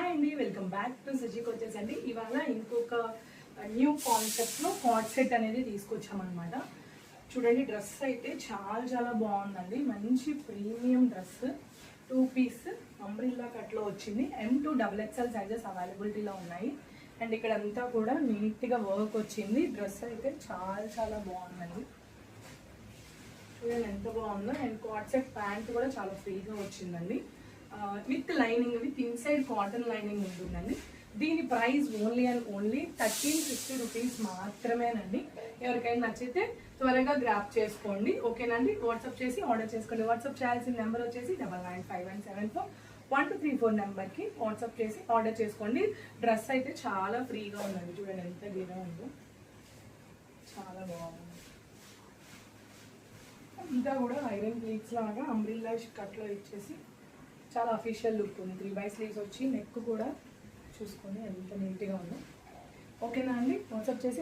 Hi అండి, welcome back to సుజీకి వచ్చేసండి. ఇవాళ ఇంకొక న్యూ కాన్సెప్ట్లో కార్డ్ సెట్ అనేది తీసుకొచ్చామన్నమాట. చూడండి, డ్రెస్ అయితే చాలా చాలా బాగుందండి. మంచి ప్రీమియం డ్రెస్, 2 పీస్ అంబ్రిల్లా కట్లో వచ్చింది. M2 XXL సైజెస్ అవైలబిలిటీలో ఉన్నాయి. అండ్ ఇక్కడ అంతా కూడా నీట్గా వర్క్ వచ్చింది. డ్రెస్ అయితే చాలా చాలా బాగుందండి. చూడండి ఎంత బాగుందో. అండ్ కార్డ్ సెట్ ప్యాంట్ కూడా చాలా ఫ్రీగా వచ్చిందండి. With lining, with inside cotton lining ఉంటుందండి. దీని price only and only 1350 rupees మాత్రమేనండి. ఎవరికైనా నచ్చితే త్వరగా గ్రాప్ చేసుకోండి, ఓకేనండి. వాట్సాప్ చేసి ఆర్డర్ చేసుకోండి. వాట్సాప్ చేయాల్సిన నెంబర్ వచ్చేసి 9951741234 నెంబర్కి వాట్సాప్ చేసి ఆర్డర్ చేసుకోండి. డ్రెస్ అయితే చాలా ఫ్రీగా ఉందండి. చూడండి ఎంత గీగా ఉందో, చాలా బాగుంది. ఇంకా కూడా ఐరన్ ప్లీట్స్ లాగా అంబ్రిల్లా కట్లో ఇచ్చేసి చాలా అఫీషియల్ లుక్ ఉంది. 3 స్లీవ్స్ వచ్చి నెక్ కూడా చూసుకొని ఎంత నీట్గా ఉందో, ఓకేనా అండి. వాట్సాప్ చేసి